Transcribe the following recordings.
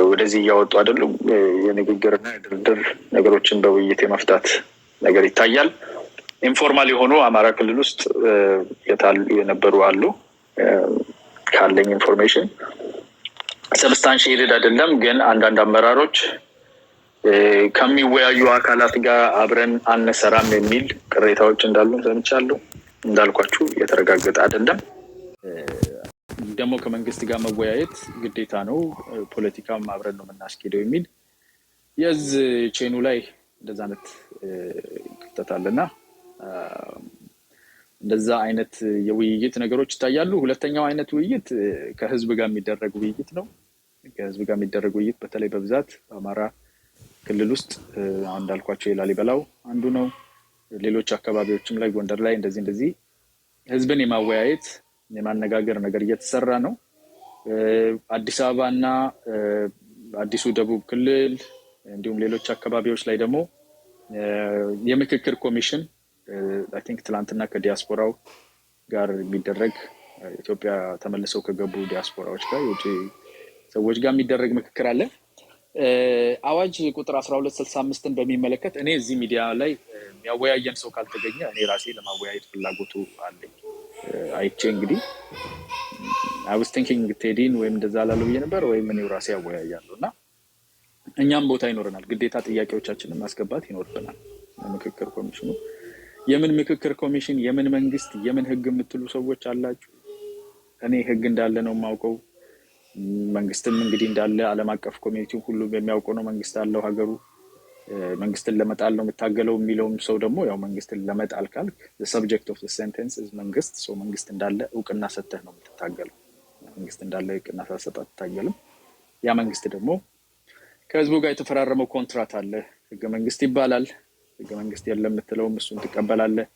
ወደዚህ ያወጡ አይደሉም። የንግግርና ድርድር ነገሮችን በውይይት የመፍታት ነገር ይታያል። ኢንፎርማል የሆኑ አማራ ክልል ውስጥ የነበሩ አሉ። ካለኝ ኢንፎርሜሽን ሰብስታንሺየትድ አይደለም፣ ግን አንዳንድ አመራሮች ከሚወያዩ አካላት ጋር አብረን አንሰራም የሚል ቅሬታዎች እንዳሉ ሰምቻለሁ። እንዳልኳችሁ የተረጋገጠ አይደለም። ደግሞ ከመንግስት ጋር መወያየት ግዴታ ነው፣ ፖለቲካም አብረን ነው የምናስኬደው የሚል የዝ ቼኑ ላይ እንደዛ አይነት ክፍተት አለና እንደዛ አይነት የውይይት ነገሮች ይታያሉ። ሁለተኛው አይነት ውይይት ከህዝብ ጋር የሚደረግ ውይይት ነው። ከህዝብ ጋር የሚደረግ ውይይት በተለይ በብዛት በአማራ ክልል ውስጥ አሁን እንዳልኳቸው የላሊበላው አንዱ ነው። ሌሎች አካባቢዎችም ላይ ጎንደር ላይ እንደዚህ ህዝብን የማወያየት የማነጋገር ነገር እየተሰራ ነው። አዲስ አበባና አዲሱ ደቡብ ክልል እንዲሁም ሌሎች አካባቢዎች ላይ ደግሞ የምክክር ኮሚሽን አይ ቲንክ ትላንትና ከዲያስፖራው ጋር የሚደረግ ኢትዮጵያ ተመልሰው ከገቡ ዲያስፖራዎች ጋር የውጭ ሰዎች ጋር የሚደረግ ምክክር አለ። አዋጅ ቁጥር 1265ን በሚመለከት እኔ እዚህ ሚዲያ ላይ የሚያወያየን ሰው ካልተገኘ እኔ ራሴ ለማወያየት ፍላጎቱ አለኝ። አይቼ እንግዲህ I was thinking ቴዲን ወይም እንደዛ ላለው ብዬ ነበር ወይም እኔው ራሴ ያወያያለሁ እና እኛም ቦታ ይኖርናል፣ ግዴታ ጥያቄዎቻችንን ማስገባት ይኖርብናል። ምክክር ኮሚሽኑ የምን ምክክር ኮሚሽን የምን መንግስት የምን ህግ የምትሉ ሰዎች አላችሁ። እኔ ህግ እንዳለ ነው የማውቀው። መንግስትም እንግዲህ እንዳለ ዓለም አቀፍ ኮሚኒቲው ሁሉ የሚያውቀው ነው። መንግስት አለው ሀገሩ። መንግስትን ለመጣል ነው የምታገለው የሚለውም ሰው ደግሞ ያው መንግስትን ለመጣል ካልክ the subject of the sentence is መንግስት። ሰው መንግስት እንዳለ እውቅና ሰጥተህ ነው የምትታገለው። መንግስት እንዳለ እውቅና ሳትሰጥ አትታገልም። ያ መንግስት ደግሞ ከህዝቡ ጋር የተፈራረመው ኮንትራት አለ፣ ህገ መንግስት ይባላል። ህገ መንግስት የለም የምትለውም እሱን ትቀበላለህ።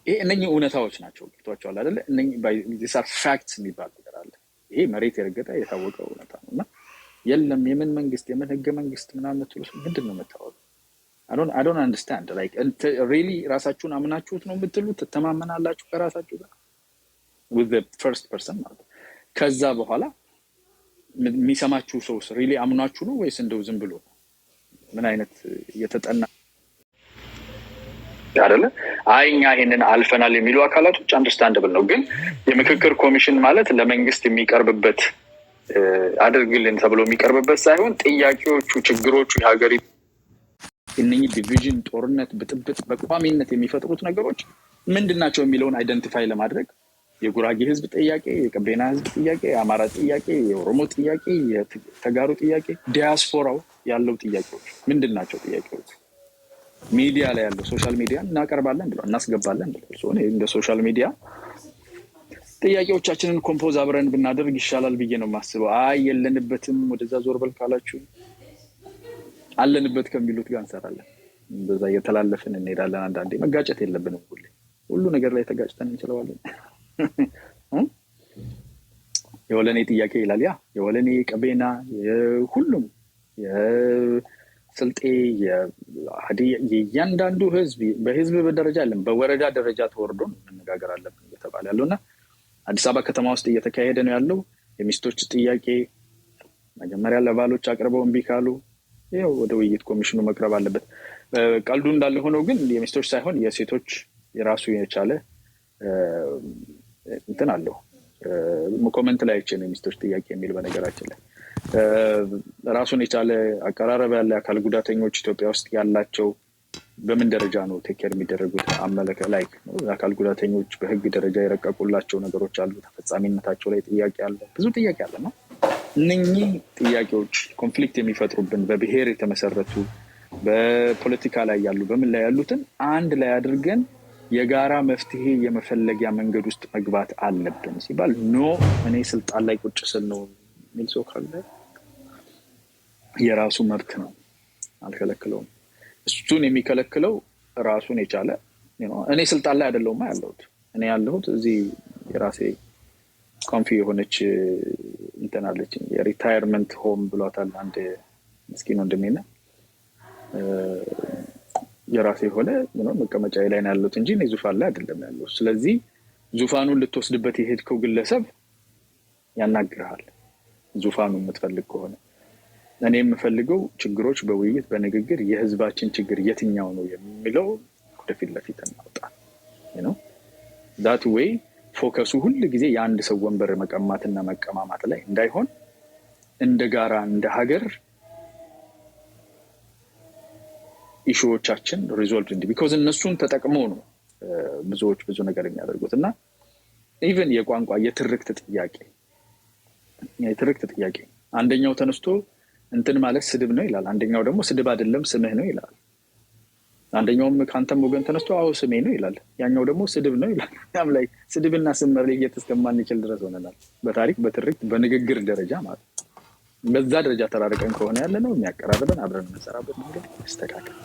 ይሄ እነኚህ እውነታዎች ናቸው። ገብቷቸዋል አይደለ? እነኚህ these are facts የሚባል ነገር አለ። ይሄ መሬት የረገጠ የታወቀ እውነታ ነው እና የለም የምን መንግስት የምን ህገ መንግስት ምናምን የምትሉት ምንድን ነው የምታወሩት? I don't understand. Like really ራሳችሁን አምናችሁት ነው የምትሉት? ትተማመናላችሁ ከራሳችሁ ጋር with the first person ማለት ከዛ በኋላ የሚሰማችሁ ሰውስ really አምናችሁ ነው ወይስ እንደው ዝም ብሎ ምን አይነት የተጠና አይደለ? አይኛ ይሄንን አልፈናል የሚሉ አካላቶች አንደርስታንደብል ነው። ግን የምክክር ኮሚሽን ማለት ለመንግስት የሚቀርብበት አድርግልን ተብሎ የሚቀርብበት ሳይሆን ጥያቄዎቹ፣ ችግሮቹ የሀገሪቱ እነኚህ ዲቪዥን፣ ጦርነት፣ ብጥብጥ በቋሚነት የሚፈጥሩት ነገሮች ምንድናቸው የሚለውን አይደንቲፋይ ለማድረግ የጉራጌ ህዝብ ጥያቄ፣ የቀቤና ህዝብ ጥያቄ፣ የአማራ ጥያቄ፣ የኦሮሞ ጥያቄ፣ የተጋሩ ጥያቄ፣ ዲያስፖራው ያለው ጥያቄዎች ምንድናቸው? ጥያቄዎች ሚዲያ ላይ ያለው ሶሻል ሚዲያ እናቀርባለን ብለው እናስገባለን ብለው እንደ ሶሻል ሚዲያ ጥያቄዎቻችንን ኮምፖዝ አብረን ብናደርግ ይሻላል ብዬ ነው የማስበው። አይ የለንበትም ወደዛ ዞር በል ካላችሁ አለንበት ከሚሉት ጋር እንሰራለን። በዛ እየተላለፍን እንሄዳለን። አንዳንዴ መጋጨት የለብንም። ሁሉ ነገር ላይ ተጋጭተን እንችላለን። የወለኔ ጥያቄ ይላል ያ የወለኔ ቀቤና ሁሉም የስልጤ የእያንዳንዱ ህዝብ በህዝብ በደረጃ አለን በወረዳ ደረጃ ተወርዶ መነጋገር አለብን እየተባለ ያለውና አዲስ አበባ ከተማ ውስጥ እየተካሄደ ነው ያለው። የሚስቶች ጥያቄ መጀመሪያ ለባሎች አቅርበው እምቢ ካሉ ይሄው ወደ ውይይት ኮሚሽኑ መቅረብ አለበት። ቀልዱ እንዳለ ሆኖ ግን የሚስቶች ሳይሆን የሴቶች የራሱ የቻለ እንትን አለው። ኮሜንት ላይ አይቼ ነው የሚስቶች ጥያቄ የሚል በነገራችን ላይ ራሱን የቻለ አቀራረብ ያለ አካል ጉዳተኞች ኢትዮጵያ ውስጥ ያላቸው በምን ደረጃ ነው ቴኬር የሚደረጉት አመለከ ላይክ አካል ጉዳተኞች በህግ ደረጃ የረቀቁላቸው ነገሮች አሉ። ተፈጻሚነታቸው ላይ ጥያቄ አለ፣ ብዙ ጥያቄ አለ ነው። እነኚህ ጥያቄዎች ኮንፍሊክት የሚፈጥሩብን በብሔር የተመሰረቱ በፖለቲካ ላይ ያሉ በምን ላይ ያሉትን አንድ ላይ አድርገን የጋራ መፍትሄ የመፈለጊያ መንገድ ውስጥ መግባት አለብን ሲባል ኖ እኔ ስልጣን ላይ ቁጭ ስል ነው የሚል ሰው ካለ የራሱ መብት ነው፣ አልከለክለውም። እሱን የሚከለክለው ራሱን የቻለ እኔ ስልጣን ላይ አይደለሁም ያለሁት። እኔ ያለሁት እዚህ የራሴ ኮንፊ የሆነች እንተናለች የሪታየርመንት ሆም ብሏታል አንድ ምስኪን ወንድሜና የራሴ ሆነ መቀመጫ ላይ ነው ያለሁት እንጂ እኔ ዙፋን ላይ አይደለም ያለሁት። ስለዚህ ዙፋኑን ልትወስድበት የሄድከው ግለሰብ ያናግርሃል። ዙፋኑ የምትፈልግ ከሆነ እኔ የምፈልገው ችግሮች በውይይት በንግግር የህዝባችን ችግር የትኛው ነው የሚለው ወደፊት ለፊት እናውጣ ነው that way ፎከሱ ሁሉ ጊዜ የአንድ ሰው ወንበር መቀማትና መቀማማት ላይ እንዳይሆን እንደ ጋራ እንደ ሀገር ኢሹዎቻችን ሪዞልቭ እንዲ because እነሱን ተጠቅመው ነው ብዙዎች ብዙ ነገር የሚያደርጉትና ኢቭን የቋንቋ የትርክት ጥያቄ አንደኛው ተነስቶ እንትን ማለት ስድብ ነው ይላል አንደኛው ደግሞ ስድብ አይደለም ስምህ ነው ይላል አንደኛውም ካንተም ወገን ተነስቶ አው ስሜ ነው ይላል ያኛው ደግሞ ስድብ ነው ይላል ያም ላይ ስድብና ስም መለየት እስከማንችል ድረስ ሆነናል በታሪክ በትርክት በንግግር ደረጃ ማለት በዛ ደረጃ ተራርቀን ከሆነ ያለ ነው የሚያቀራርበን አብረን እንሰራበት መንገድ ይስተካከል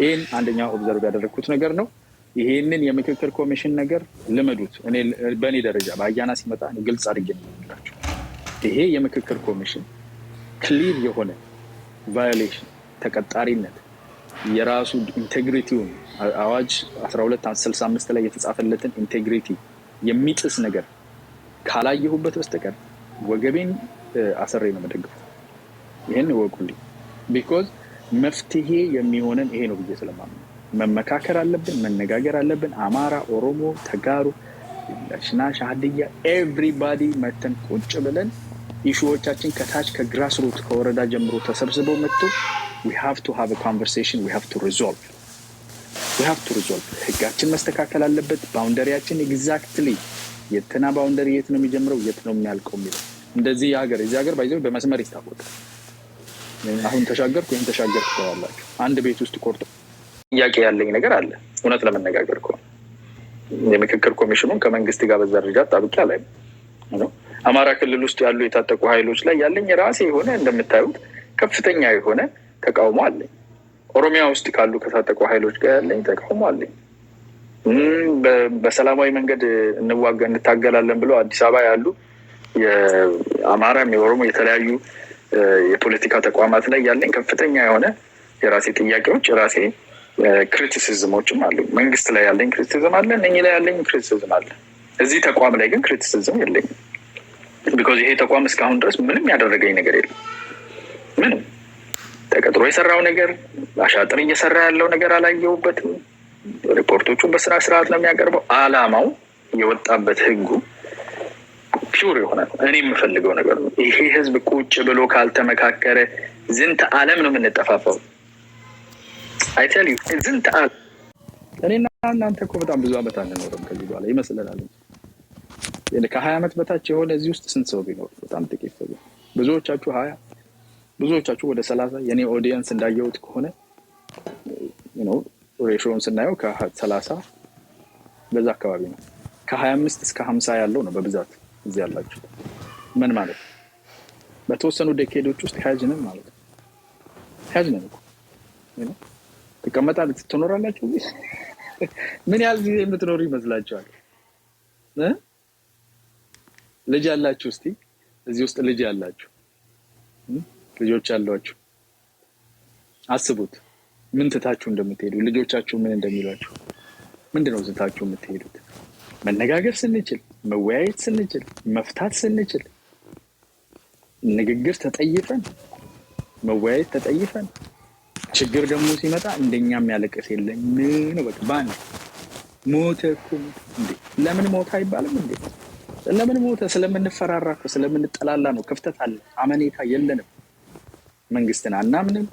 ይሄን አንደኛው ኦብዘርቭ ያደረኩት ነገር ነው ይሄንን የምክክር ኮሚሽን ነገር ልመዱት እኔ በእኔ ደረጃ በአያና ሲመጣ ግልጽ አድርጌ ነው ይሄ የምክክር ኮሚሽን ክሊር የሆነ ቫዮሌሽን ተቀጣሪነት የራሱ ኢንቴግሪቲውን አዋጅ 1265 ላይ የተጻፈለትን ኢንቴግሪቲ የሚጥስ ነገር ካላየሁበት በስተቀር ወገቤን አሰሬ ነው መደግፈው ይሄን ወቁልኝ because መፍትሄ የሚሆነን ይሄ ነው ብዬ ስለማምነው መመካከር አለብን መነጋገር አለብን አማራ ኦሮሞ ተጋሩ ሽናሽ ሀዲያ everybody መተን ቁጭ ብለን ኢሹዎቻችን ከታች ከግራስ ሩት ከወረዳ ጀምሮ ተሰብስበው መጥቶ we have to have a conversation we have to resolve ህጋችን መስተካከል አለበት ባውንደሪያችን exactly የትና ባውንደሪ የት ነው የሚጀምረው የት ነው የሚያልቀው የሚለው እንደዚህ እዚህ ሀገር ባይዘው በመስመር ይታወቃል አሁን ተሻገርኩ ይሄን ተሻገርኩ ተዋላችሁ አንድ ቤት ውስጥ ቆርጦ ጥያቄ ያለኝ ነገር አለ እውነት ለመነጋገር ከሆነ የምክክር ኮሚሽኑን ከመንግስት ጋር በዘርጃ ጣብቂያ ላይ ነው አማራ ክልል ውስጥ ያሉ የታጠቁ ኃይሎች ላይ ያለኝ ራሴ የሆነ እንደምታዩት ከፍተኛ የሆነ ተቃውሞ አለኝ ኦሮሚያ ውስጥ ካሉ ከታጠቁ ኃይሎች ጋር ያለኝ ተቃውሞ አለኝ በሰላማዊ መንገድ እንታገላለን ብለው አዲስ አበባ ያሉ የአማራም የኦሮሞ የተለያዩ የፖለቲካ ተቋማት ላይ ያለኝ ከፍተኛ የሆነ የራሴ ጥያቄዎች የራሴ ክሪቲሲዝሞችም አሉ መንግስት ላይ ያለኝ ክሪቲሲዝም አለ እኔ ላይ ያለኝ ክሪቲሲዝም አለ እዚህ ተቋም ላይ ግን ክሪቲሲዝም የለኝም because ይሄ ተቋም እስካሁን ድረስ ምንም ያደረገኝ ነገር የለም ምንም ተቀጥሮ የሰራው ነገር አሻጥር እየሰራ ያለው ነገር አላየሁበትም ሪፖርቶቹን በስራ ስርዓት ነው የሚያቀርበው አላማው የወጣበት ህጉ ፒውር የሆነ እኔ የምፈልገው ነገር ነው ይሄ ህዝብ ቁጭ ብሎ ካልተመካከረ ዝንተ ዓለም ነው የምንጠፋፋው I tell you ዝንተ ዓለም እኔና እናንተ እኮ በጣም ብዙ አመት አንኖርም ከዚህ በኋላ ይመስለናል ከ20 አመት በታች የሆነ እዚህ ውስጥ ስንት ሰው ቢኖር በጣም ጥቂት ሰው ብዙዎቻችሁ 20 ብዙዎቻችሁ ወደ 30 የኔ ኦዲየንስ እንዳየውት ከሆነ ሬሾውን ስናየው ከ30 በዛ አካባቢ ነው ከ25 እስከ 50 ያለው ነው በብዛት እዚህ ያላችሁ ምን ማለት በተወሰኑ ዴኬዶች ውስጥ ሀጅነን ማለት ነው ሀጅነን እኮ ተቀመጣለች ትኖራላችሁ ምን ያህል ጊዜ የምትኖሩ ይመስላችኋል ልጅ ያላችሁ እስቲ እዚህ ውስጥ ልጅ ያላችሁ ልጆች ያሏችሁ አስቡት ምን ትታችሁ እንደምትሄዱ ልጆቻችሁ ምን እንደሚሏችሁ ምንድነው ዝታችሁ የምትሄዱት መነጋገር ስንችል መወያየት ስንችል መፍታት ስንችል ንግግር ተጠይፈን መወያየት ተጠይፈን ችግር ደግሞ ሲመጣ እንደኛም ያለቀስ የለም ነው በቃ ባን ሞተኩ እንዴ ለምን ሞታ አይባልም እንዴ ለምን ሞተ ስለምንፈራራኩ ስለምንጠላላ ነው ክፍተት አለ አመኔታ የለንም መንግስትን አናምንም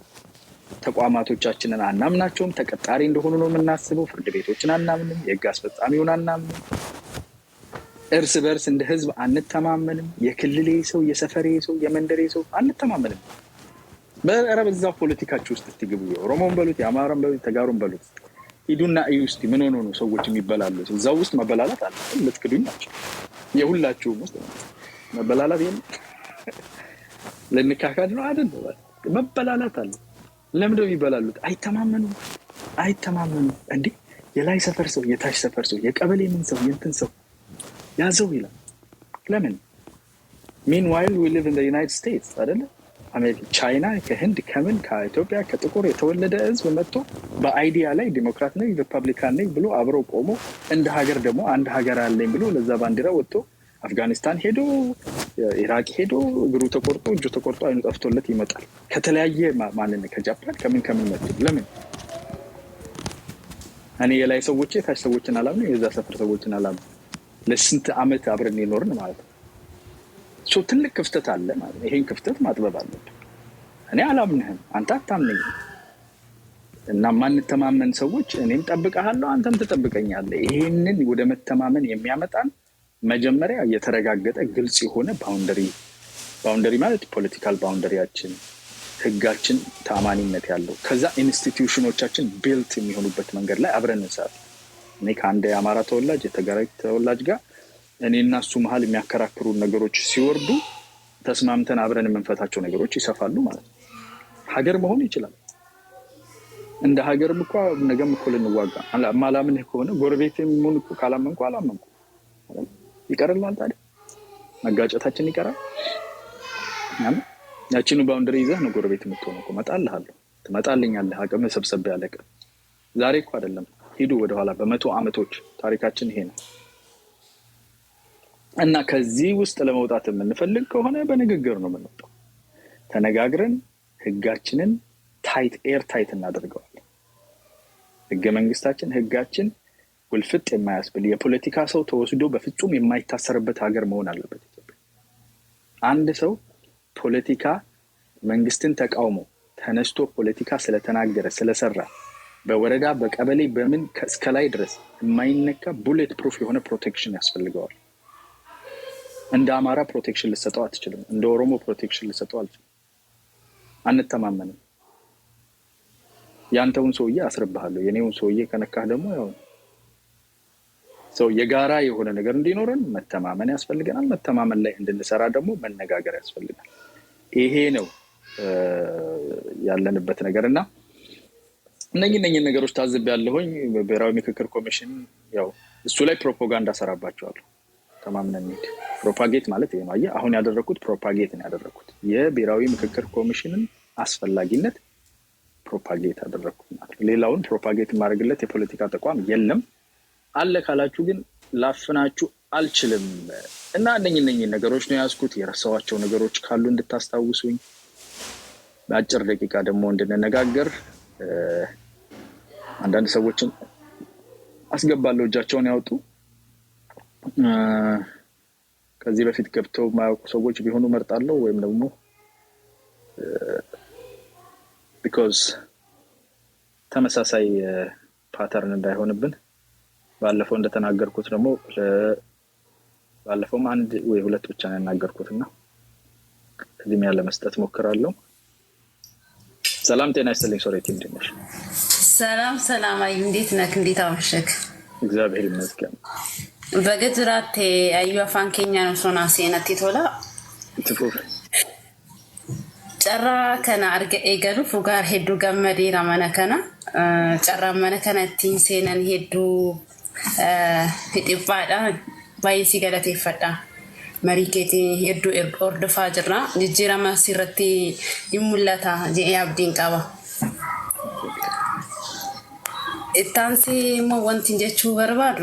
ተቋማቶቻችንን አናምናቸውም ተቀጣሪ እንደሆኑ ነው የምናስበው ፍርድ ቤቶችን አናምንም የህግ አስፈጻሚውን አናምንም እርስ በርስ እንደ ህዝብ አንተማመንም የክልሌ ሰው የሰፈሬ ሰው የመንደሬ ሰው አንተማመንም በአረብዛው ፖለቲካችሁ ውስጥ ትግቡ የኦሮሞን በሉት የአማራን በሉት ተጋሩን በሉት ሂዱና እዩ እስቲ ምን ሆኖ ነው ሰዎች የሚበላሉ እዛው ውስጥ መበላላት አለ ልትክዱኝ ናቸው የሁላችሁም ውስጥ መበላላት የለም ለንካካድ ነው አይደል መበላላት አለ ለምን ነው ይበላሉት አይተማመኑ እንዴ የላይ ሰፈር ሰው የታች ሰፈር ሰው የቀበሌ ምን ሰው የእንትን ሰው ያዘው ይላል ለምን meanwhile we live in the United States አይደል አሜሪካ ቻይና ከህንድ ከምን ከኢትዮጵያ ከጥቁር የተወለደ ህዝብ መጥቶ በአይዲያ ላይ ዲሞክራት ነኝ ሪፐብሊካን ነኝ ብሎ አብሮ ቆሞ እንደ ሀገር ደግሞ አንድ ሀገር አለኝ ብሎ ለዛ ባንዲራ ወጥቶ አፍጋኒስታን ሄዶ ኢራቅ ሄዶ እግሩ ተቆርጦ እጁ ተቆርጦ አይኑ ጠፍቶለት ይመጣል ከተለያየ ማንነት ከጃፓን ከምን መጡ ለምን እኔ የላይ ሰዎች የታች ሰዎችን አላምነው የዛ ሰፈር ሰዎችን አላምነው ለስንት አመት አብረን ይኖርን ማለት ነው ትልቅ ክፍተት አለ ማለት ይሄን ክፍተት ማጥበብ አለብን እኔ አላምንህም አንተ አታምነኝም እና ማን ተማመን ሰዎች እኔም ጠብቀሃለሁ አንተም ተጠብቀኛለህ ይሄንን ወደ መተማመን የሚያመጣን መጀመሪያ የተረጋገጠ ግልጽ የሆነ ባውንደሪ ማለት ፖለቲካል ባውንደሪያችን ህጋችን ተአማኒነት ያለው ከዛ ኢንስቲትዩሽኖቻችን ቢልት የሚሆኑበት መንገድ ላይ አብረን እንሰራለን እኔ ከአንድ የአማራ ተወላጅ የተጋራጅ ተወላጅ ጋር እኔና እሱ መሃል የሚያከራክሩ ነገሮች ሲወርዱ ተስማምተን አብረን የምንፈታቸው ነገሮች ይሰፋሉ ማለት ነው ሀገር መሆን ይችላል እንደ ሀገርም እኮ ነገም እኮ ልንዋጋ ማላምን ከሆነ ጎረቤቴም ምን እኮ ካላመንኩ አላመንኩ ይቀርላል ታዲያ መጋጨታችን ይቀራል ያቺኑ ባውንደሪ ይዘህ ነው ጎረቤት የምትሆነው እኮ መጣልሃለሁ ትመጣልኛለህ አቅም ሰብሰብ ያለቀ ዛሬ እኮ አይደለም ሂዱ ወደ ኋላ በመቶ አመቶች ታሪካችን ይሄ ነው እና ከዚህ ውስጥ ለመውጣት የምንፈልግ ከሆነ በንግግር ነው የምንወጣው ተነጋግረን ህጋችንን ታይት እናደርገዋለን ህገ መንግስታችን ህጋችን ውልፍጥ የማያስብል የፖለቲካ ሰው ተወስዶ በፍጹም የማይታሰርበት ሀገር መሆን አለበት ኢትዮጵያ አንድ ሰው ፖለቲካ መንግስትን ተቃውሞ ተነስቶ ፖለቲካ ስለተናገረ ስለሰራ በወረዳ በቀበሌ በምን እስከላይ ድረስ የማይነካ ቡሌት ፕሩፍ የሆነ ፕሮቴክሽን ያስፈልገዋል እንደ አማራ ፕሮቴክሽን ልሰጠው አትችልም እንደ ኦሮሞ ፕሮቴክሽን ልሰጠው አልችልም አንተማመንም ያንተውን ሰውዬ አስርብሃለሁ የኔውን ሰውዬ ከነካህ ደግሞ ያው ሰው የጋራ የሆነ ነገር እንዲኖረን መተማመን ያስፈልገናል መተማመን ላይ እንድንሰራ ደግሞ መነጋገር ያስፈልጋል ይሄ ነው ያለንበት ነገርና እነኚህ ነገሮች ታዝቤያለሁኝ ብሔራዊ ምክክር ኮሚሽን ያው እሱ ላይ ፕሮፓጋንዳ ሰራባቸዋለሁ ተማምነን ፕሮፓጌት ማለት ይሄ ነው አሁን ያደረኩት ፕሮፓጌት ነው ያደረኩት የብሔራዊ ምክክር ኮሚሽንን አስፈላጊነት ፕሮፓጌት አደረኩት ማለት ሌላውን ፕሮፓጌት ማድረግለት የፖለቲካ ተቋም የለም አለ ካላችሁ ግን ላፍናችሁ አልችልም እና እነኚህ ነገሮች ነው ያስኩት የራሳቸው ነገሮች ካሉ እንድታስታውሱኝ በአጭር ደቂቃ ደግሞ እንድንነጋገር አንዳንድ ሰዎችን አስገባለሁ እጃቸውን ያወጡ ከዚህ በፊት ገብተው ማያውቁ ሰዎች ቢሆኑ መርጣለሁ ወይም ደግሞ because ተመሳሳይ ፓተርን እንዳይሆንብን ባለፈው እንደተናገርኩት ደግሞ ባለፈው አንድ ወይ ሁለት ብቻ ነው ያናገርኩትና ከዚህም ያለ መስጠት ሞክራለሁ ሰላም ጤና ይስጥልኝ ሶሬት እንድነሽ ሰላም አይ እንዴት ነህ እንዴት አመሸክ እግዚአብሔር ይመስገን በገዝራቴ አዩ አፋን ኬኛ ነው ሶና ሲነቲ ቶላ ትፉ ጨራ ከና አርገ ኤገሉ ፉጋር ሄዱ ገመዲ raመነ ከና ጨራ መነ ከና ቲን ሴነን ሄዱ ሂጥፋዳ ባይሲ ገለቴ ፈዳ መሪኬቲ ሄዱ ኦርደፋ ጅራ ጅጅራማ ሲረቲ ይሙላታ ጂአብዲን ቀባ እታንሲ ሞ ወንቲ ጀቹ በርባዱ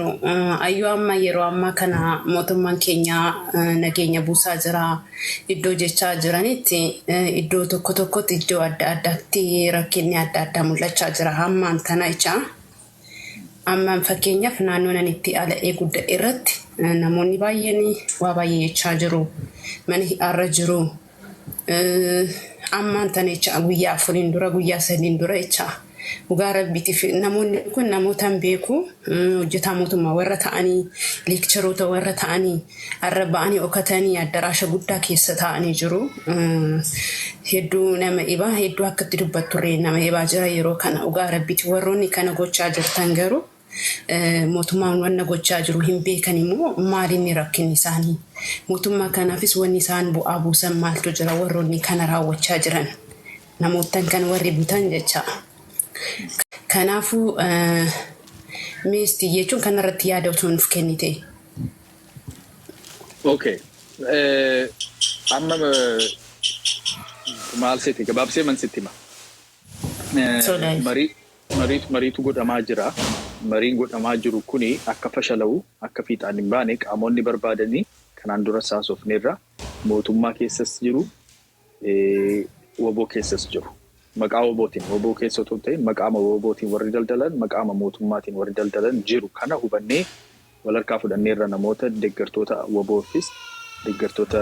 አዩ አማ የሮ አማ ከና ሞቱማን ኬኛ ነገኛ ቡሳ ጅራ ኢዶ ጀቻ ጅራኒቲ ኢዶ ቶኮ ኢዶ አዳዳቲ ረኪኒ አዳዳ ሙላቻ ጅራ አማን ተናይቻ አማን ፈኬኛ ፍናኖነኒቲ አለ ኤጉደ ኢረት ናሞኒ ባየኒ ዋባየ ቻ ጅሩ መኒ አረጅሩ አማን ተነቻ ጉያ ፍሪን ዱራ ጉያ ሰሊን ዱራ ኢቻ ugaarabbiiti namoonni kun namootaan beeku hojjetamootuma warra ta'anii leekcharoota warra ta'anii arraba'anii okatanii addaraasha guddaa keessa ta'anii jiru hedduu nama ibaa hedduu akkatti dubbatturree nama ibaa jira yeroo kana ugaarabbiiti warroonni kana gochaa jirtan garuu mootummaan wanna gochaa jiru hin beekan immoo maalinni rakkinni isaanii mootummaa kanaafis wanni isaan bu'aa buusan maaltu jira warroonni kana raawwachaa jiran namootaan kan warri butan jecha kanafu misti jechuun kanarratti yaadatuun kennite okay amma maal seti gabaabse man sitima mariitu godhamaa jira mariin godhamaa jiru kuni akka fashalau akka fiixaan hin baane qaamonni barbaadanii kanaan dura saasofneerra mootummaa keessas jiru woboo keessas jiru. Maqaa wobootiin woboo keessa otoo ta'in maqaama wobootiin warri daldalan maqaama mootummaatiin warri daldalan jiru kana hubannee walharkaa fudhanneerra namoota deeggartoota woboofis deeggartoota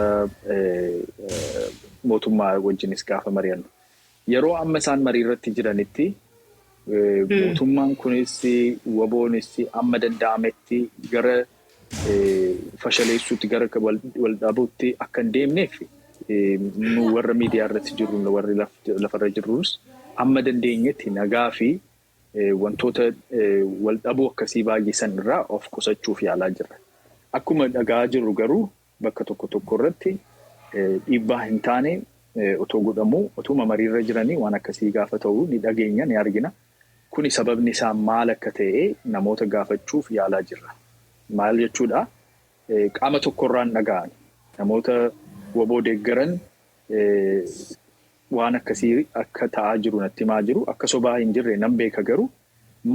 mootummaa wajjinis gaafa mari'annu. Yeroo amma isaan marii irratti jiranitti mootummaan kunis woboonis amma danda'ametti gara fashaleessuutti gara wal dhaabuutti akka hin deemneef nu warra miidiyaa irratti jirru warri lafarra jirrus amma dandeenyetti nagaa fi wantoota wal dhabuu akkasii baay'isan irraa of qusachuuf yaalaa jirra. Akkuma dhagaa jirru garuu bakka tokko irratti dhiibbaa hin taane otoo godhamu otuma mariirra jiranii waan akkasii gaafa ta'u ni dhageenya ni argina. Kuni sababni isaa maal akka ta'e namoota gaafachuuf yaalaa jirra. Maal jechuudha? Qaama tokkorraan dhaga'an namoota woboo deeggaran waan akkasii akka ta'aa jiru natti maa jiru akka sobaa hin jirre nan beeka garuu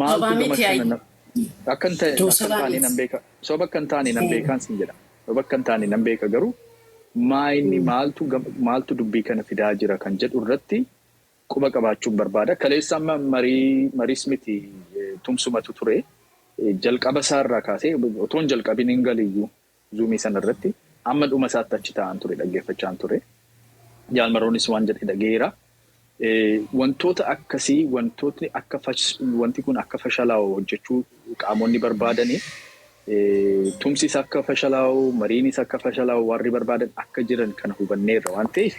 maaltu gama akka hin taane nan beeka. Soba akka hin taane nan beekaan sin jedha. Soba akka hin taane nan beeka garuu maa inni maaltu dubbii kana fidaa jira kan jedhu irratti quba qabaachuun barbaada. Kaleessa amma marii miti tumsumatu ture. Jalqaba isaarraa kaasee otoon jalqabin hin galiyyuu zuumii sana irratti amma dhuma isaatti achi ta'an ture dhaggeeffachaan ture. Jaalmaroonis waan jedhe dhageera. Wantoota akkasii wanti kun akka fashalaa'u hojjechuu qaamonni barbaadanii tumsis akka fashalaa'u mariinis akka fashalaa'u warri barbaadan akka jiran kana hubanneerra waan ta'eef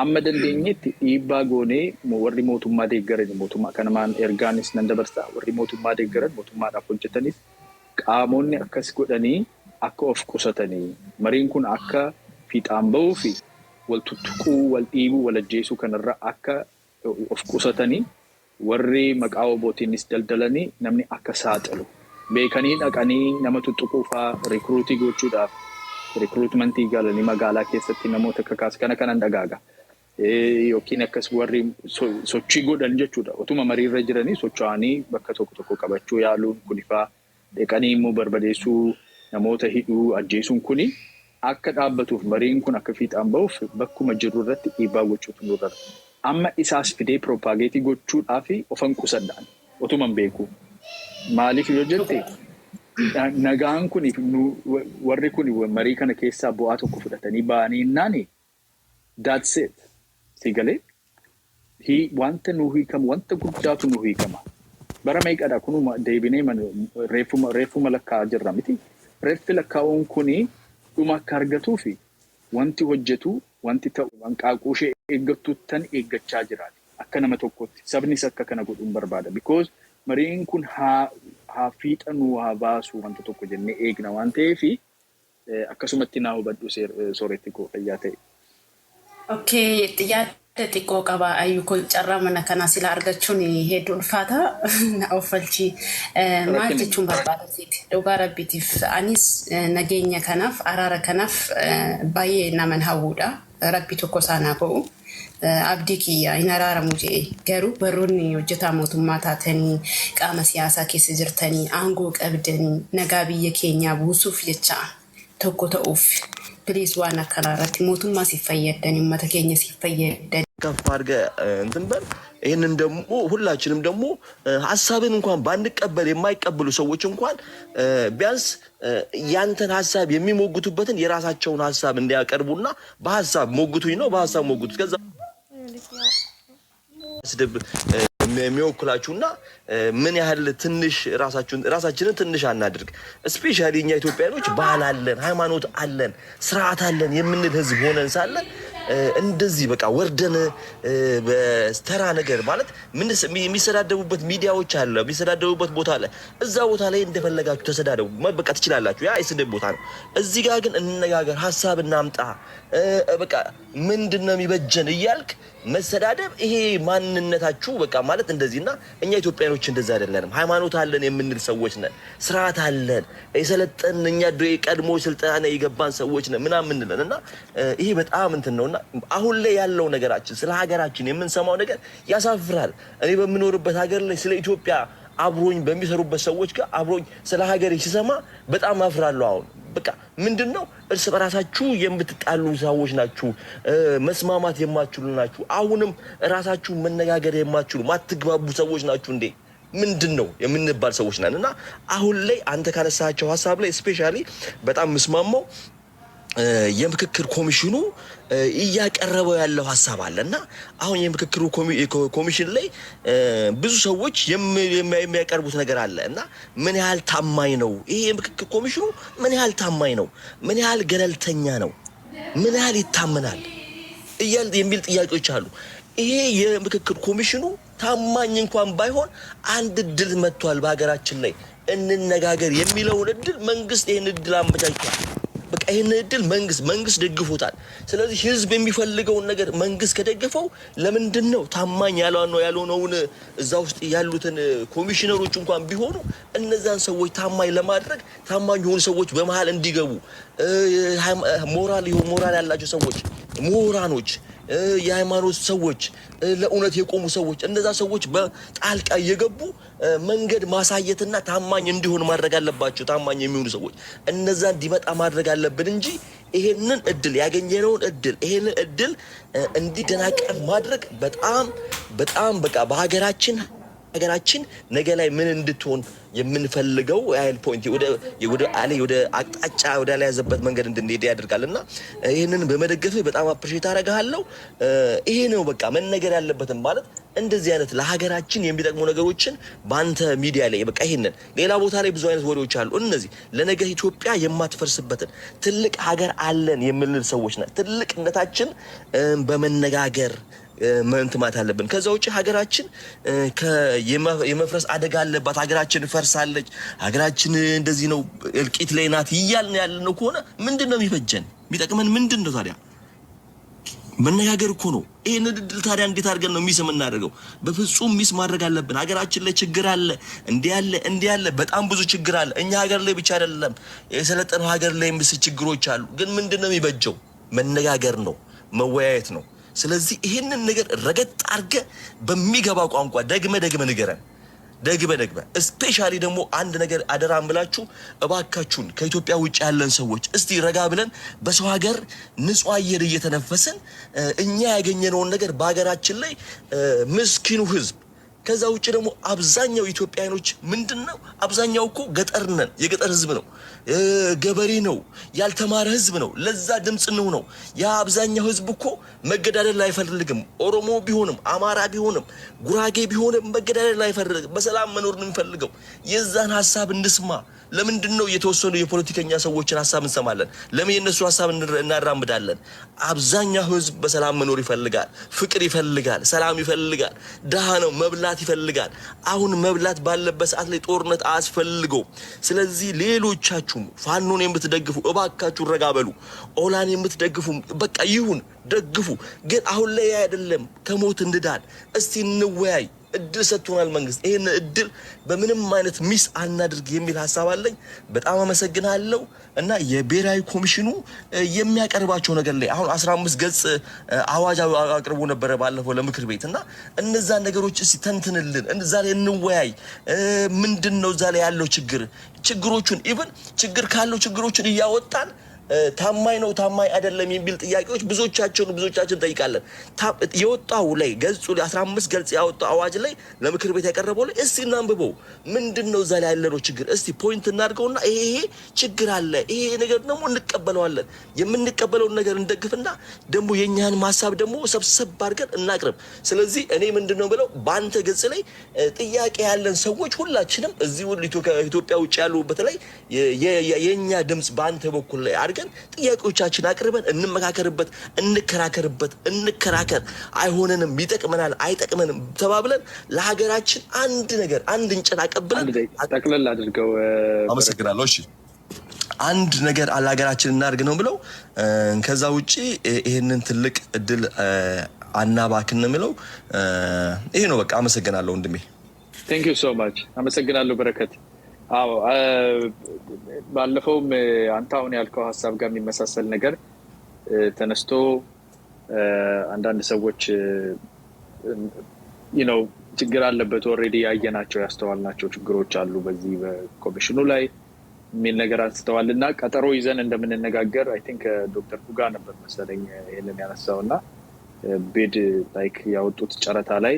amma dandeenyetti dhiibbaa goonee warri mootummaa deeggaran mootummaa kanamaan ergaanis nan dabarsa warri mootummaa deeggaran mootummaadhaaf hojjetanis qaamonni akkas godhanii akka of qusatanii mariin kun akka fiixaan bahuu fi wal tuttuquu wal dhiibuu wal ajjeesuu kanarra akka of qusatanii warri maqaa wobootiinis daldalanii namni akka saaxilu beekanii dhaqanii nama tuttuquu fa'aa rikruutii gochuudhaaf rikruutmentii galanii magaalaa keessatti namoota kakaas kanan dhagaaga. Yookiin akkas warri sochii godhan jechuudha. Otuma mariirra jiranii socho'anii bakka tokko qabachuu yaaluun kunifaa deeqanii immoo barbadeessuu namoota hidhuu ajjeesuun kuni akka dhaabbatuuf mariin kun akka fiixaan bahuuf bakkuma jirru irratti dhiibbaa gochuutu nurra. Amma isaas fidee propaageetii gochuudhaaf ofan qusadhaan otuma hin beeku. Maaliif yoo jette nagaan kun warri kun marii kana keessaa bu'aa tokko fudhatanii ba'anii hinnaani that's it. Sigalee wanta nu hiikamu wanta guddaatu nu hiikama. Bara meeqadha kunuma deebinee reeffuma lakkaa'aa jirra miti. Reeffi lakkaa'uun kuni dhuma akka argatuu fi wanti hojjetu wanti ta'u hanqaaquu ishee eeggattuuttan eeggachaa jiraati. Akka nama tokkotti sabnis akka kana godhuun barbaada. Because mariin kun haa fiixanuu haa baasu wanta tokko jennee eegna waan ta'eef akkasumatti naa hubadhu sooretti koo fayyaa ta'e. Okay, yaada xiqqoo qaba ayyuu carraa mana kanaa sila argachuun hedduu ulfaata na offalchi maal jechuun barbaadasiiti dhugaa rabbiitiif anis nageenya kanaaf araara kanaaf baay'ee naman hawwuudha rabbi tokko saanaa ba'u abdii kiyya hin araaramu jedhe garuu warroonni hojjetaa mootummaa taatanii qaama siyaasaa keessa jirtanii aangoo qabdanii nagaa biyya keenyaa buusuuf jecha tokko ta'uuf Please waan akkana irratti mootummaa si fayyadani ummata keenya si fayyadani ከፍ አድርገህ እንትን በል ይሄንን ደግሞ ሁላችንም ደግሞ ሐሳብን እንኳን ባንቀበል የማይቀበሉ ሰዎች እንኳን ቢያንስ ያንተን ሐሳብ የሚሞግቱበትን የራሳቸውን ሐሳብ እንዲያቀርቡና በሐሳብ ሞግቱኝ ነው በሐሳብ ሞግቱት ከዛ ስድብ የሚወክላችሁና ምን ያህል ትንሽ ራሳችንን ትንሽ አናድርግ ስፔሻሊ እኛ ኢትዮጵያኖች ባህል አለን ሃይማኖት አለን ስርዓት አለን የምንል ህዝብ ሆነን ሳለ እንደዚህ በቃ ወርደን በስተራ ነገር ማለት ምን የሚሰዳደቡበት ሚዲያዎች አለ የሚሰዳደቡበት ቦታ አለ እዛ ቦታ ላይ እንደፈለጋችሁ ተሰዳደቡ በቃ ትችላላችሁ ያ የስድብ ቦታ ነው እዚህ ጋር ግን እንነጋገር ሐሳብ እናምጣ በቃ ምንድነው የሚበጀን ይያልክ መሰዳደብ ይሄ ማንነታችሁ በቃ ማለት እንደዚህና እኛ ኢትዮጵያኖች እንደዛ አይደለንም ሃይማኖት አለን የምንል ሰዎች ነን ስርዓት አለን የሰለጠን እኛ ቀድሞ ስልጣና ይገባን ሰዎች ነን ምናምን እንለንና ይሄ በጣም እንትን ነውና አሁን ላይ ያለው ነገራችን ስለ ሀገራችን የምንሰማው ነገር ያሳፍራል እኔ በመኖርበት ሀገር ላይ ስለ ኢትዮጵያ አብሮኝ በሚሰሩበት ሰዎች ጋር አብሮኝ ስለ ሀገሬ ሲሰማ በጣም አፍራለሁ። አሁን በቃ ምንድነው እርስ በራሳችሁ የምትጣሉ ሰዎች ናችሁ፣ መስማማት የማትችሉ ናችሁ፣ አሁንም ራሳችሁ መነጋገር የማትችሉ ማትግባቡ ሰዎች ናችሁ እንዴ ምንድነው የምንባል ሰዎች ነን። እና አሁን ላይ አንተ ካነሳቸው ሐሳብ ላይ ስፔሻሊ በጣም መስማማው የምክክር ኮሚሽኑ እያቀረበው ያለው ሐሳብ አለና አሁን የምክክሩ ኮሚሽን ላይ ብዙ ሰዎች የሚያቀርቡት ነገር አለ እና ምን ያህል ታማኝ ነው ይሄ የምክክር ኮሚሽኑ? ምን ያህል ታማኝ ነው? ምን ያህል ገለልተኛ ነው? ምን ያህል ይታመናል እያል የሚል ጥያቄዎች አሉ። ይሄ የምክክር ኮሚሽኑ ታማኝ እንኳን ባይሆን አንድ እድል መጥቷል በሀገራችን ላይ እንነጋገር የሚለውን እድል መንግስት ይሄን እድል አመቻችቷል። በቃ ይሄን እድል መንግስት ደግፎታል። ስለዚህ ህዝብ የሚፈልገውን ነገር መንግስት ከደገፈው ለምንድነው ታማኝ ያልሆነውን እዛ ውስጥ ያሉትን ኮሚሽነሮች እንኳን ቢሆኑ እነዛን ሰዎች ታማኝ ለማድረግ ታማኝ የሆኑ ሰዎች በመሃል እንዲገቡ ሞራል ያላቸው ሰዎች ምሁራኖች የሃይማኖት ሰዎች ለእውነት የቆሙ ሰዎች እነዛ ሰዎች በጣልቃ እየገቡ መንገድ ማሳየትና ታማኝ እንዲሆን ማድረግ አለባቸው። ታማኝ የሚሆኑ ሰዎች እነዛ እንዲመጣ ማድረግ አለብን እንጂ ይሄንን እድል ያገኘነውን ይሄንን እድል እንዲደናቀፍ ማድረግ በጣም በቃ በሀገራችን ነገ ላይ ምን እንድትሆን የምንፈልገው አይል ፖይንት ወደ አቅጣጫ ወደ ላይ ያዘበት መንገድ እንድንሄድ ያደርጋልና ይሄንን በመደገፍ በጣም አፕሪሼት አደርጋለሁ። ይሄ ነው በቃ መነገር ያለበትም ማለት እንደዚህ አይነት ለሀገራችን የሚጠቅሙ ነገሮችን ባንተ ሚዲያ ላይ በቃ ይሄንን ሌላ ቦታ ላይ ብዙ አይነት ወሬዎች አሉ። እነዚህ ለነገ ኢትዮጵያ የማትፈርስበትን ትልቅ ሀገር አለን የምንል ሰዎች ነን። ትልቅነታችን በመነጋገር መንትማት አለብን። ከዛ ውጪ ሀገራችን የመፍረስ አደጋ አለባት፣ ሀገራችን ፈርሳለች፣ ሀገራችን እንደዚህ ነው እልቂት ላይ ናት እያልን ያለነው ከሆነ ምንድነው የሚፈጀን? የሚጠቅመን ምንድነው ታዲያ? መነጋገር እኮ ነው። ይሄን እድል ታዲያ እንዴት አድርገን ነው ሚስ የምናደርገው? በፍጹም ሚስ ማድረግ አለብን። ሀገራችን ላይ ችግር አለ፣ እንዲህ ያለ በጣም ብዙ ችግር አለ። እኛ ሀገር ላይ ብቻ አይደለም የሰለጠነው ሀገር ላይ ምስ ችግሮች አሉ። ግን ምንድነው የሚበጀው? መነጋገር ነው፣ መወያየት ነው። ስለዚህ ይሄንን ነገር ረገጥ አድርገ በሚገባ ቋንቋ ደግመ ንገረን። ስፔሻሊ ደግሞ አንድ ነገር አደራም ብላችሁ እባካችሁን ከኢትዮጵያ ውጭ ያለን ሰዎች እስቲ ረጋ ብለን በሰው ሀገር ንጹህ አየር እየተነፈስን እኛ ያገኘነውን ነገር በሀገራችን ላይ ምስኪኑ ህዝብ ከዛ ውጭ ደግሞ አብዛኛው ኢትዮጵያኖች ምንድነው አብዛኛው እኮ ገጠር ነን፣ የገጠር ህዝብ ነው፣ ገበሬ ነው፣ ያልተማረ ህዝብ ነው። ለዛ ድምጽ ነው ያ አብዛኛው ህዝብ እኮ መገዳደል አይፈልግም። ኦሮሞ ቢሆንም አማራ ቢሆንም ጉራጌ ቢሆንም መገዳደል አይፈልግም። በሰላም መኖር ነው የሚፈልገው። የዛን ሐሳብ እንስማ። ለምንድነው የተወሰኑ የፖለቲከኛ ሰዎችን ሐሳብ እንሰማለን? ለምን የነሱ ሐሳብ እናራምዳለን? አብዛኛው ህዝብ በሰላም መኖር ይፈልጋል፣ ፍቅር ይፈልጋል፣ ሰላም ይፈልጋል። ደሃ ነው፣ መብላት ይፈልጋል። አሁን መብላት ባለበት ሰዓት ላይ ጦርነት አያስፈልገው። ስለዚህ ሌሎቻችሁም ፋኖን የምትደግፉ እባካችሁ ረጋ በሉ። ኦላን የምትደግፉ በቃ ይሁን ደግፉ። ግን አሁን ላይ አይደለም፣ ከሞት እንድዳን እስቲ እንወያይ። እድል ሰጥቶናል መንግስት። ይሄን እድል በምንም አይነት ሚስ አናድርግ የሚል ሐሳብ አለኝ። በጣም አመሰግናለሁ። እና የብሔራዊ ኮሚሽኑ የሚያቀርባቸው ነገር ላይ አሁን 15 ገጽ አዋጅ አቅርቦ ነበር ባለፈው ለምክር ቤት እና እነዛ ነገሮች እስቲ ተንትንልን፣ እዛ ላይ እንወያይ። ምንድነው እዛ ላይ ያለው ችግሮቹን ኢቭን ችግር ካለው ችግሮችን እያወጣን ታማኝ ነው ታማኝ አይደለም የሚል ጥያቄዎች ብዙዎቻችን ጠይቃለን። የወጣው ላይ ገጹ ላይ 15 ገጽ ያወጣው አዋጅ ላይ ለምክር ቤት ያቀረበው ላይ እስቲ እናንብበው። ምንድነው እዛ ላይ ያለው ችግር እስቲ ፖይንት እናድርገውና ይሄ ችግር አለ፣ ይሄ ነገር ደግሞ እንቀበለዋለን። የምንቀበለውን ነገር እንደግፍና ደግሞ የኛን ሐሳብ ደግሞ ሰብሰብ አድርገን እናቅርብ። ስለዚህ እኔ ምንድነው ብለው በአንተ ገጽ ላይ ጥያቄ ያለን ሰዎች ሁላችንም እዚህ ሁሉ ኢትዮጵያ ውጭ ያሉ በተለይ የኛ ድምጽ በአንተ በኩል ላይ አድርገን ጥያቄዎቻችን አቅርበን እንመካከርበት፣ እንከራከር። አይሆነንም፣ ይጠቅመናል፣ አይጠቅመንም ተባብለን ለሀገራችን አንድ እንጨት አቀብለን ጠቅለል አድርገው። አመሰግናለሁ። እሺ አንድ ነገር ለሀገራችን እናድርግ ነው ብለው ከዛ ውጪ ይሄንን ትልቅ እድል አናባክን ነው የሚለው። ይሄ ነው በቃ። አመሰግናለሁ ወንድሜ። ቴንክ ዩ ሶ ማች። አመሰግናለሁ በረከት። አዎ ባለፈውም አንተ አሁን ያልከው ሐሳብ ጋር የሚመሳሰል ነገር ተነስቶ አንዳንድ ሰዎች ችግር አለበት ኦልሬዲ ያየናቸው ያስተዋልናቸው ችግሮች አሉ በዚህ በኮሚሽኑ ላይ የሚል ነገር አንስተዋልና ቀጠሮ ይዘን እንደምንነጋገር አይ ቲንክ ዶክተር ፉጋ ነበር መሰለኝ ይሄንን ያነሳውና ቢድ ላይክ ያወጡት ጨረታ ላይ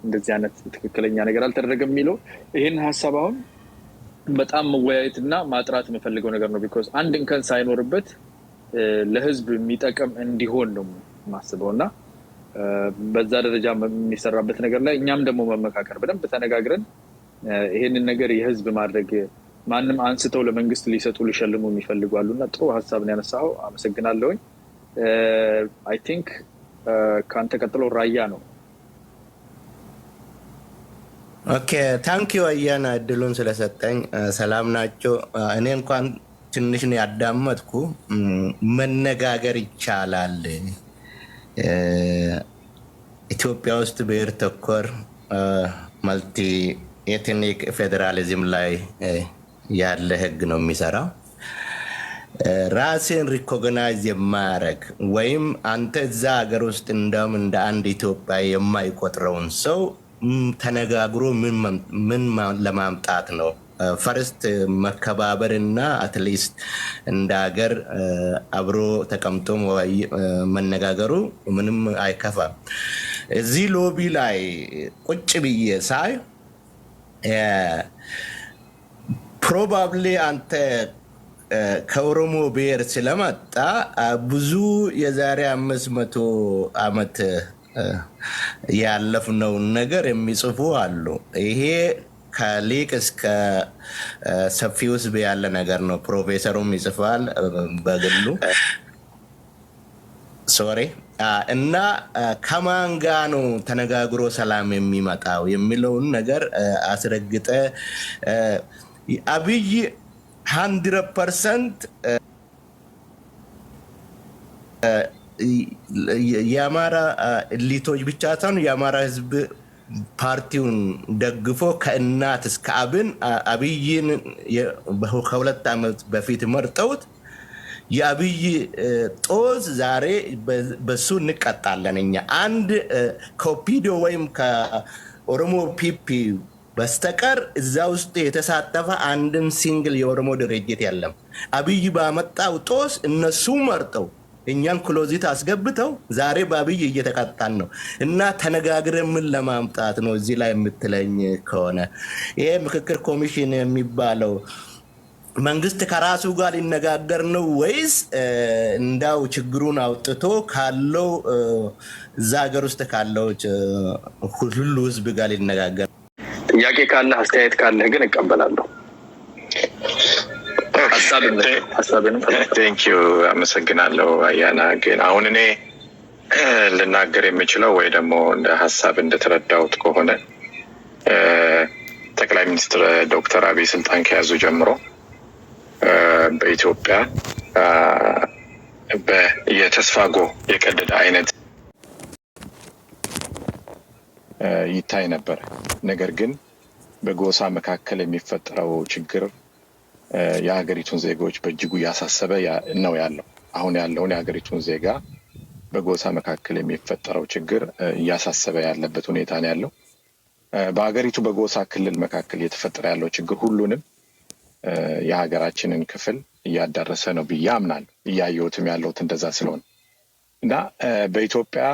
እንደዚህ አይነት ትክክለኛ ነገር አልተደረገም የሚለው ይሄን ሐሳብ አሁን በጣም መወያየትና ማጥራት የምፈልገው ነገር ነው ቢኮዝ አንድ እንከን ሳይኖርበት ለህዝብ የሚጠቅም እንዲሆን ነው ማስበውና በዛ ደረጃ የሚሰራበት ነገር ላይ እኛም ደግሞ መመካከር በደንብ ተነጋግረን ይሄንን ነገር የህዝብ ማድረግ ማንም አንስተው ለመንግስት ሊሰጡ ሊሸልሙ የሚፈልጓሉና ጥሩ ሐሳብ ነው ያነሳው አመሰግናለሁኝ አይ ቲንክ ካንተ ቀጥሎ ራያ ነው ኦኬ ታንክ ዩ አያና እድሉን ስለሰጠኝ ሰላም ናቸው እኔ እንኳን ትንሽ ነው ያዳመጥኩ መነጋገር ይቻላል ኢትዮጵያ ውስጥ ብሔር ተኮር ማልቲ ኤትኒክ ፌደራሊዝም ላይ ያለ ህግ ነው የሚሰራው ራስን ሪኮግናይዝ የማያረግ ወይም አንተ እዛ ሀገር ውስጥ እንደም እንደ አንድ ኢትዮጵያ የማይቆጥረውን ሰው ተነጋግሮ ምን ለማምጣት ነው ፈርስት መከባበርና አትሊስት እንደ ሀገር አብሮ ተቀምጦ መነጋገሩ ምንም አይከፋም እዚህ ሎቢ ላይ ቁጭ ብዬ ሳይ ፕሮባብሊ አንተ ከኦሮሞ ብሔር ስለመጣ ብዙ የዛሬ 500 ዓመት ያለፍነውን ነገር የሚጽፉ አሉ ይሄ ከሊቅ እስከ ሰፊ ውስጥ ያለ ነገር ነው ፕሮፌሰሩም ይጽፋል በግሉ ሶሪ እና ከማን ጋር ነው ተነጋግሮ ሰላም የሚመጣው የሚለውን ነገር አስረግጠ አብይ 100% የአማራ ሊቶች ብቻ ሳይሆን የአማራ ህዝብ ፓርቲውን ደግፎ ከእናት እስከ አብይን ከ2 ዓመት በፊት መርጠውት የአብይ ጦዝ ዛሬ በሱ እንቀጣለን እኛ አንድ ኮፒዶ ወይም ከኦሮሞ ፒፒ በስተቀር እዛ ውስጥ የተሳተፈ አንድም ሲንግል የኦሮሞ ድርጅት የለም አብይ ባመጣው ጦስ እነሱ መርጠው እኛን ክሎዚት አስገብተው ዛሬ በአብይ እየተቀጣን ነው እና ተነጋግረን ምን ለማምጣት ነው እዚህ ላይ የምትለኝ ከሆነ ይሄ ምክክር ኮሚሽን የሚባለው መንግስት ከራሱ ጋር ሊነጋገር ነው ወይስ እንዳው ችግሩን አውጥቶ ካለው እዛ ሀገር ውስጥ ካለው ሁሉ ህዝብ ጋር ሊነጋገር ጥያቄ ካለ አስተያየት ካለ ግን እቀበላለሁ ሐሳብን ቴንክ ዩ አመሰግናለሁ አያና ግን አሁን እኔ ልናገር የምችለው ወይ ደግሞ እንደ ሐሳብ እንደተረዳሁት ከሆነ ጠቅላይ ሚኒስትር ዶክተር አብይ ስልጣን ከያዙ ጀምሮ በኢትዮጵያ በየተስፋጎ የቀደደ አይነት ይታይ ነበር ነገር ግን በጎሳ መካከል የሚፈጠረው ችግር የሀገሪቱን ዜጎች በእጅጉ ያሳሰበ ነው ያለው አሁን ያለውን የሀገሪቱን ዜጋ በጎሳ መካከል የሚፈጠረው ችግር ያሳሰበ ያለበት ሁኔታ ነው ያለው በሀገሪቱ በጎሳ ክልል መካከል የተፈጠረ ያለው ችግር ሁሉንም የሀገራችንን ክፍል እያዳረሰ ነው ብዬ አምናለሁ እያየሁትም ያለሁት እንደዛ ስለሆነ እና በኢትዮጵያ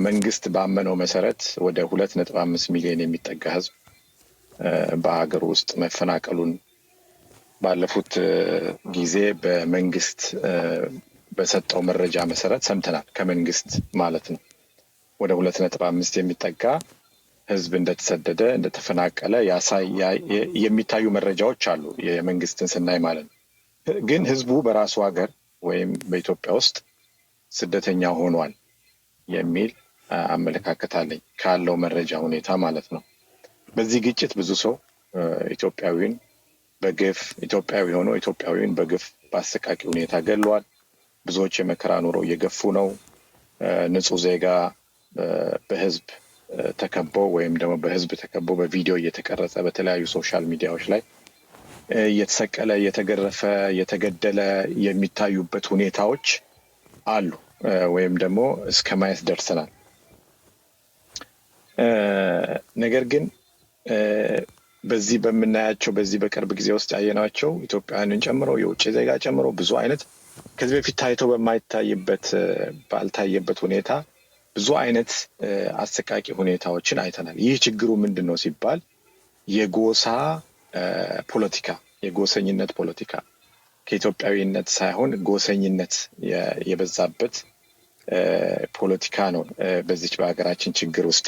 መንግስት ባመነው መሰረት ወደ 2.5 ሚሊዮን የሚጠጋ ህዝብ በሀገር ውስጥ መፈናቀሉን ባለፉት ጊዜ በመንግስት በሰጠው መረጃ መሰረት ሰምተናል ከመንግስት ማለት ነው ወደ 2.5 የሚጠጋ ህዝብ እንደተሰደደ እንደተፈናቀለ የሚታዩ መረጃዎች አሉ የመንግስትን ስናይ ማለት ነው ግን ህዝቡ በራሱ ሀገር ወይም በኢትዮጵያ ውስጥ ስደተኛ ሆኗል የሚል አመለካከት አለኝ ካለው መረጃ ሁኔታ ማለት ነው በዚህ ግጭት ብዙ ሰው ኢትዮጵያዊን በግፍ ኢትዮጵያዊ ሆኖ ኢትዮጵያዊን በግፍ በአሰቃቂ ሁኔታ ገለዋል ብዙዎች የመከራ ኑሮ እየገፉ ነው ንጹህ ዜጋ በህዝብ ተከቦ ወይም ደግሞ በህዝብ ተከቦ በቪዲዮ እየተቀረጸ በተለያዩ ሶሻል ሚዲያዎች ላይ እየተሰቀለ እየተገረፈ እየተገደለ የሚታዩበት ሁኔታዎች አሉ ወይም ደግሞ እስከ ማየት ደርሰናል ነገር ግን በዚህ በምናያቸው በዚህ በቅርብ ጊዜ ውስጥ ያየናቸው ኢትዮጵያውያንን ጨምሮ የውጭ ዜጋ ጨምሮ ብዙ አይነት ከዚህ በፊት ታይቶ ባልታየበት ሁኔታ ብዙ አይነት አሰቃቂ ሁኔታዎችን አይተናል። ይህ ችግሩ ምንድነው ሲባል የጎሳ ፖለቲካ፣ የጎሰኝነት ፖለቲካ ከኢትዮጵያዊነት ሳይሆን ጎሰኝነት የበዛበት ፖለቲካ ነው በዚች በሀገራችን ችግር ውስጥ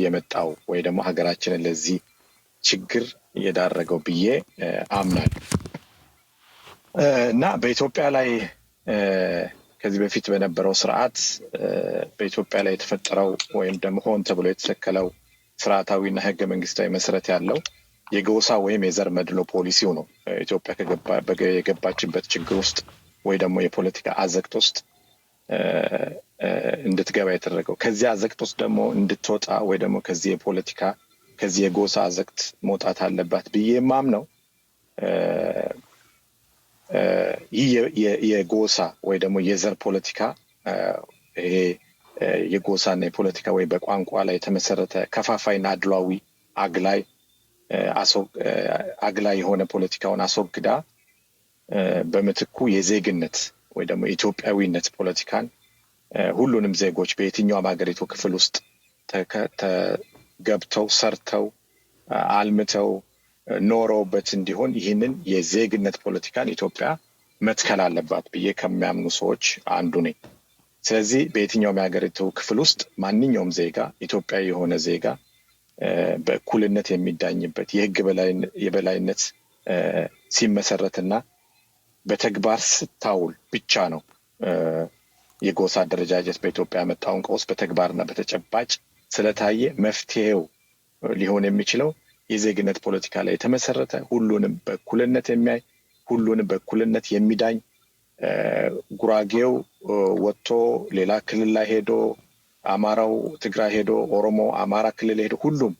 የመጣው ወይ ደግሞ ሀገራችንን ለዚህ ችግር የዳረገው ብዬ አምናለሁ። እና በኢትዮጵያ ላይ ከዚህ በፊት በነበረው ስርዓት በኢትዮጵያ ላይ የተፈጠረው ወይም ደግሞ ሆን ተብሎ የተተከለው ስርዓታዊና ህገ መንግስታዊ መሰረት ያለው የጎሳ ወይም የዘር መድሎ ፖሊሲው ነው ኢትዮጵያ የገባችበት ችግር ውስጥ ወይ ደግሞ የፖለቲካ አዘቅት ውስጥ እንድትገባ የተደረገው። ከዚህ አዘቅት ውስጥ ደግሞ እንድትወጣ ወይ ደግሞ ከዚህ የጎሳ አዘቅት መውጣት አለባት ብዬ የማምነው ይህ የጎሳ ወይ ደግሞ የዘር ፖለቲካ ይሄ የጎሳና የፖለቲካ ወይ በቋንቋ ላይ የተመሰረተ ከፋፋይና አድሏዊ አግላይ የሆነ ፖለቲካውን አስወግዳ በምትኩ የዜግነት ወይ ደግሞ የኢትዮጵያዊነት ፖለቲካን ሁሉንም ዜጎች በየትኛውም ሀገሪቱ ክፍል ውስጥ ገብተው ሰርተው አልምተው ኖረውበት እንዲሆን ይህንን የዜግነት ፖለቲካን ኢትዮጵያ መትከል አለባት ብዬ ከሚያምኑ ሰዎች አንዱ ነኝ። ስለዚህ በየትኛውም የሀገሪቱ ክፍል ውስጥ ማንኛውም ዜጋ ኢትዮጵያዊ የሆነ ዜጋ በእኩልነት የሚዳኝበት የህግ የበላይነት ሲመሰረትና በተግባር ስታውል ብቻ ነው የጎሳ አደረጃጀት በኢትዮጵያ ያመጣውን ቀውስ በተግባርና በተጨባጭ ስለታየ መፍትሄው ሊሆን የሚችለው የዜግነት ፖለቲካ ላይ የተመሰረተ ሁሉንም በእኩልነት የሚያይ ሁሉንም በእኩልነት የሚዳኝ ጉራጌው ወጥቶ ሌላ ክልል ላይ ሄዶ አማራው ትግራይ ሄዶ ኦሮሞ አማራ ክልል ሄዶ ሁሉም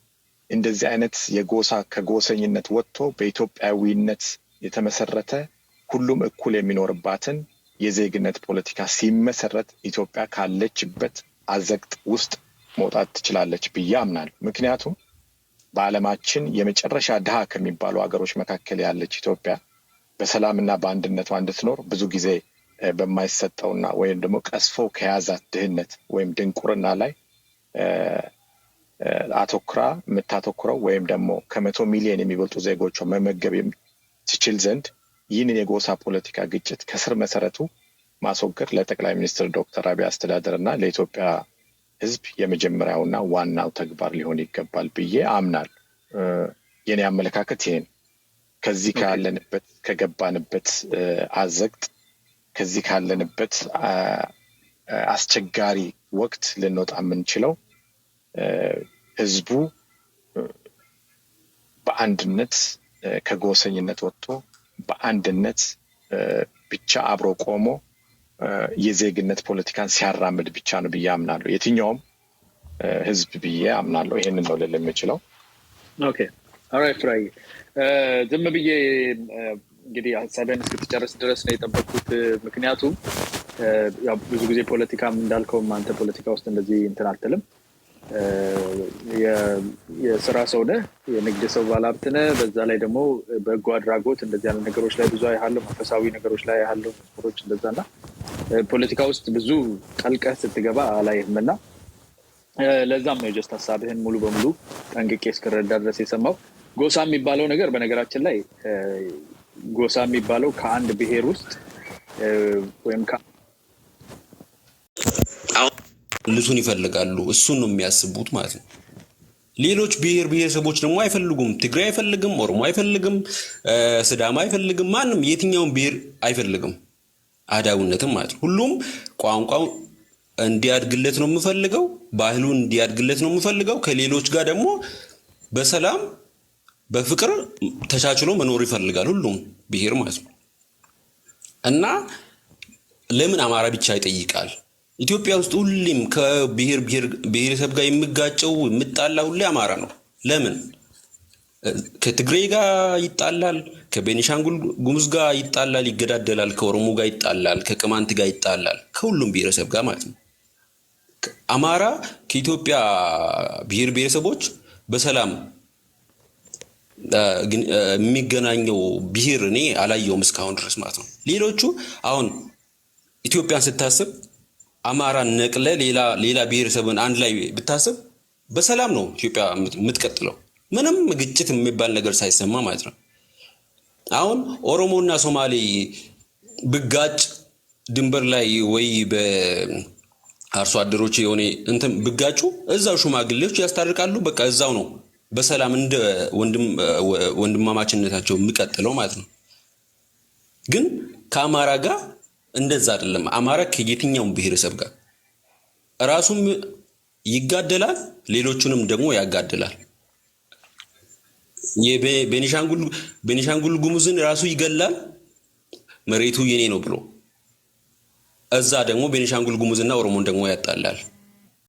እንደዚህ አይነት የጎሳ ከጎሰኝነት ወጥቶ በኢትዮጵያዊነት የተመሰረተ ሁሉም እኩል የሚኖርባትን የዜግነት ፖለቲካ ሲመሰረት ኢትዮጵያ ካለችበት አዘቅት ውስጥ መውጣት ትችላለች ብዬ አምናለሁ። ምክንያቱም በዓለማችን የመጨረሻ ድሃ ከሚባሉ ሀገሮች መካከል ያለች ኢትዮጵያ በሰላምና በአንድነቷ እንድትኖር ብዙ ጊዜ በማይሰጠውና ወይም ደግሞ ቀስፎ ከያዛት ድህነት ወይም ድንቁርና ላይ የምታተኩረው ወይም ደግሞ ከ100 ሚሊዮን የሚበልጡ ዜጎቿ መመገብ ትችል ዘንድ ይህንን የጎሳ ፖለቲካ ግጭት ከስር መሰረቱ ማስወገድ ለጠቅላይ ሚኒስትር ዶክተር አብይ አስተዳደርና ለኢትዮጵያ ህዝብ የመጀመሪያውና ዋናው ተግባር ሊሆን ይገባል ብዬ አምናለሁ። የኔ አመለካከት ይሄ ነው። ከዚህ ከገባንበት አዘቅት ከዚህ ካለንበት አስቸጋሪ ወቅት ልንወጣ የምንችለው ህዝቡ በአንድነት ከጎሰኝነት ወጥቶ በአንድነት ብቻ አብሮ ቆሞ የዜግነት ፖለቲካን ሲያራምድ ብቻ ነው ብዬ አምናለሁ። የትኛውም ህዝብ ብዬ አምናለሁ። ይሄንን ነው ልል የምችለው። ኦኬ ኦልራይት ፍራይ ዝም ብዬ እንግዲህ ሀሳቤን እስክትጨርስ ድረስ ነው የጠበቅኩት። ምክንያቱም ያው ብዙ ጊዜ ፖለቲካም እንዳልከውም አንተ ፖለቲካ ውስጥ እንደዚህ እንትን አትልም። የስራ ሰው ነህ፣ የንግድ ሰው ባለሀብት ነህ። በዛ ላይ ደግሞ በጎ አድራጎት እንደዚህ ያለ ነገሮች ላይ ብዙ ያለው መንፈሳዊ ነገሮች ላይ ያለው ነገሮች እንደዛና ፖለቲካ ውስጥ ብዙ ጠልቀህ ስትገባ አላይህምና ለዛም ነው ጀስት ሀሳብህን ሙሉ በሙሉ ጠንቅቄ እስክረዳ ድረስ የሰማው። ጎሳ የሚባለው ነገር በነገራችን ላይ ጎሳ የሚባለው ከአንድ ብሔር ውስጥ ወይም ልሱን ይፈልጋሉ። እሱን ነው የሚያስቡት ማለት ነው። ሌሎች ብሔረሰቦች ደግሞ አይፈልጉም። ትግራይ አይፈልግም፣ ኦሮሞ አይፈልግም፣ ስዳማ አይፈልግም፣ ማንም የትኛውን ብሔር አይፈልግም። አዳውነትም ማለት ነው። ሁሉም ቋንቋው እንዲያድግለት ነው የምፈልገው፣ ባህሉን እንዲያድግለት ነው የምፈልገው። ከሌሎች ጋር ደግሞ በሰላም በፍቅር ተቻችሎ መኖር ይፈልጋል ሁሉም ብሔር ማለት ነው። እና ለምን አማራ ብቻ ይጠይቃል? ኢትዮጵያ ውስጥ ሁሉም ከብሔረሰብ ጋር የሚጋጨው የምጣላ ሁሉ አማራ ነው። ለምን? ከትግሬ ጋር ይጣላል፣ ከቤኒሻንጉል ጉሙዝ ጋር ይጣላል፣ ይገዳደላል፣ ከኦሮሞ ጋር ይጣላል፣ ከቅማንት ጋር ይጣላል፣ ከሁሉም ብሔረሰብ ጋር ማለት ነው። አማራ ከኢትዮጵያ ብሔር ብሔረሰቦች በሰላም የሚገናኘው ብሔር እኔ አላየውም እስካሁን ድረስ ማለት ነው። ሌሎቹ አሁን ኢትዮጵያን ስታስብ አማራን ነቅለ ሌላ ብሔረሰብን አንድ ላይ ብታስብ በሰላም ነው ኢትዮጵያ የምትቀጥለው፣ ምንም ግጭት የሚባል ነገር ሳይሰማ ማለት ነው። አሁን ኦሮሞና ሶማሌ ብጋጭ ድንበር ላይ ወይ በአርሶ አደሮች የሆነ እንትን ብጋጩ እዛው ሽማግሌዎች ያስታርቃሉ። በቃ እዛው ነው በሰላም እንደ ወንድማማችነታቸው የሚቀጥለው ማለት ነው። ግን ከአማራ ጋር እንደዛ አይደለም። አማራ ከየትኛውም ብሔረሰብ ጋር ራሱም ይጋደላል፣ ሌሎቹንም ደግሞ ያጋድላል። የቤኒሻንጉል ጉሙዝን ራሱ ይገላል መሬቱ የኔ ነው ብሎ፣ እዛ ደግሞ ቤኒሻንጉል ጉሙዝና ኦሮሞን ደግሞ ያጣላል።